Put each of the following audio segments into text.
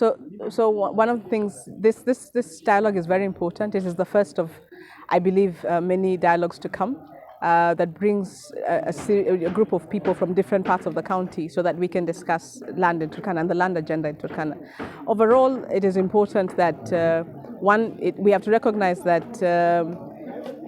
One of the things, this dialogue is very important. It is the first of, I believe, many dialogues to come that brings a group of people from different parts of the county so that we can discuss land in Turkana and the land agenda in Turkana. Overall, it is important that, we have to recognize that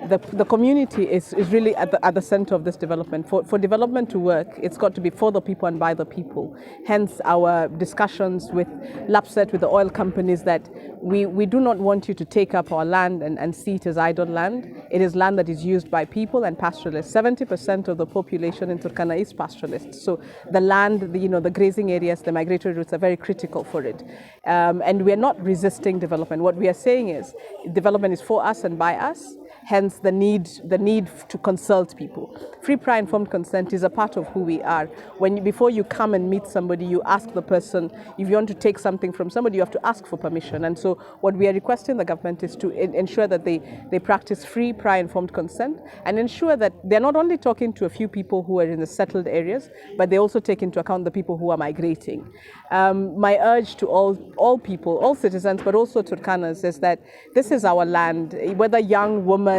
the community is really at the center of this development. For development to work, it's got to be for the people and by the people. Hence our discussions with LAPSET, with the oil companies, that we do not want you to take up our land and see it as idle land. It is land that is used by people and pastoralists. 70% of the population in Turkana is pastoralists. So the land, the grazing areas, the migratory routes are very critical for it. And we are not resisting development. What we are saying is development is for us and by us. Hence the need to consult people. Free, prior, informed consent is a part of who we are. Before you come and meet somebody, you ask the person. If you want to take something from somebody, you have to ask for permission. And so what we are requesting the government is to ensure that they practice free, prior, informed consent, and ensure that they're not only talking to a few people who are in the settled areas, but they also take into account the people who are migrating. My urge to all people, all citizens, but also Turkanas, is that this is our land. Whether young, woman,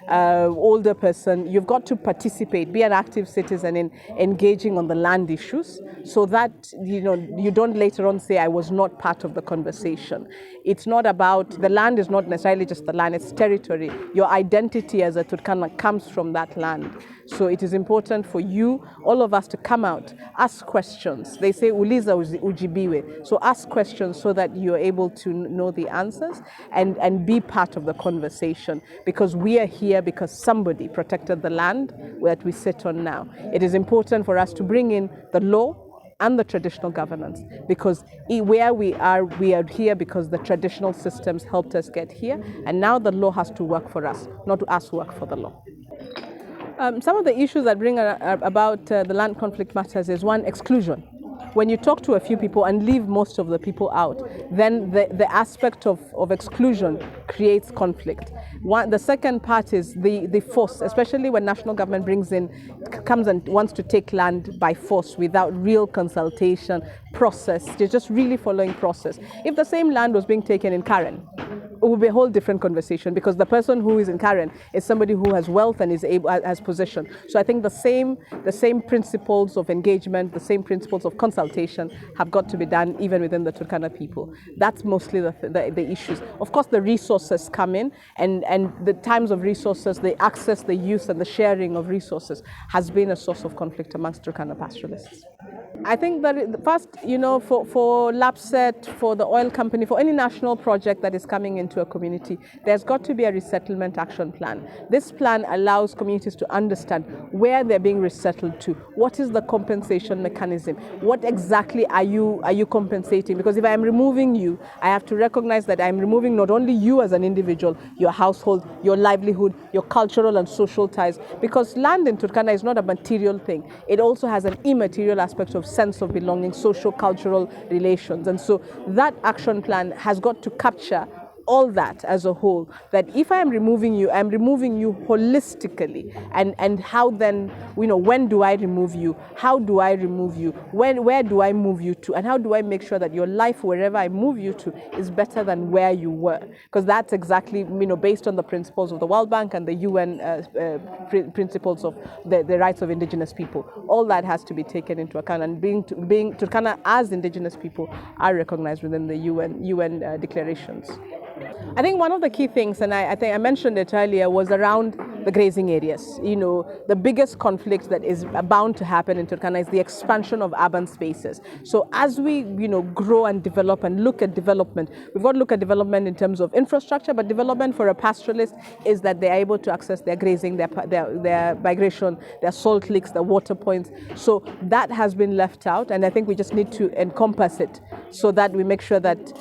older person, you've got to participate, be an active citizen in engaging on the land issues, so that you don't later on say, I was not part of the conversation. It's not about, the land is not necessarily just the land, it's territory. Your identity as a Turkana comes from that land. So it is important for you, all of us, to come out, ask questions. They say uliza ujibiwe. So ask questions so that you're able to know the answers and be part of the conversation, because we are here because somebody protected the land that we sit on now. It is important for us to bring in the law and the traditional governance, because where we are here because the traditional systems helped us get here, and now the law has to work for us, not us work for the law. Some of the issues that bring about the land conflict matters is, one, exclusion. When you talk to a few people and leave most of the people out, then the aspect of exclusion creates conflict. The second part is the force, especially when national government comes and wants to take land by force without real consultation, process. They're just really following process. If the same land was being taken in Karen, it will be a whole different conversation, because the person who is in Karen is somebody who has wealth and has possession. So I think the same principles of engagement, the same principles of consultation have got to be done even within the Turkana people. That's mostly the issues. Of course, the resources come in, and the times of resources, the access, the use, and the sharing of resources has been a source of conflict amongst Turkana pastoralists. I think that first, for LAPSET, for the oil company, for any national project that is coming into a community, there's got to be a resettlement action plan. This plan allows communities to understand where they're being resettled to, what is the compensation mechanism, what exactly are you compensating? Because if I'm removing you, I have to recognize that I'm removing not only you as an individual, your household, your livelihood, your cultural and social ties, because land in Turkana is not a material thing. It also has an immaterial aspect of sense of belonging, social, cultural relations. And so that action plan has got to capture all that as a whole, that if I am removing you, I'm removing you holistically. And how then, when do I remove you? How do I remove you? Where do I move you to? And how do I make sure that your life, wherever I move you to, is better than where you were? Because that's exactly, based on the principles of the World Bank and the UN principles of the rights of indigenous people. All that has to be taken into account, and being Turkana as indigenous people are recognized within the UN declarations. I think one of the key things, and I think I mentioned it earlier, was around the grazing areas. The biggest conflict that is bound to happen in Turkana is the expansion of urban spaces. So as we, grow and develop and look at development, we've got to look at development in terms of infrastructure, but development for a pastoralist is that they're able to access their grazing, their migration, their salt licks, their water points. So that has been left out, and I think we just need to encompass it so that we make sure that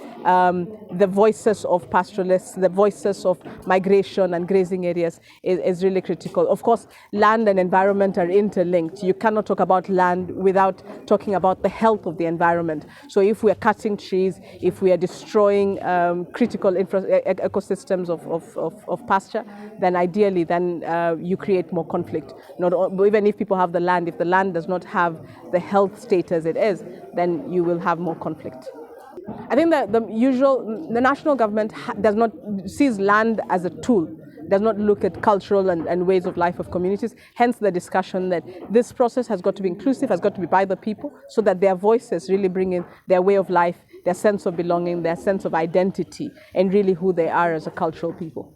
the voices of pastoralists, the voices of migration and grazing areas is really critical. Of course, land and environment are interlinked. You cannot talk about land without talking about the health of the environment. So if we are cutting trees, if we are destroying critical ecosystems of pasture, then ideally you create more conflict. Even if people have the land, if the land does not have the health status it is, then you will have more conflict. I think that the national government does not sees land as a tool, does not look at cultural and ways of life of communities. Hence the discussion that this process has got to be inclusive, has got to be by the people, so that their voices really bring in their way of life, their sense of belonging, their sense of identity, and really who they are as a cultural people.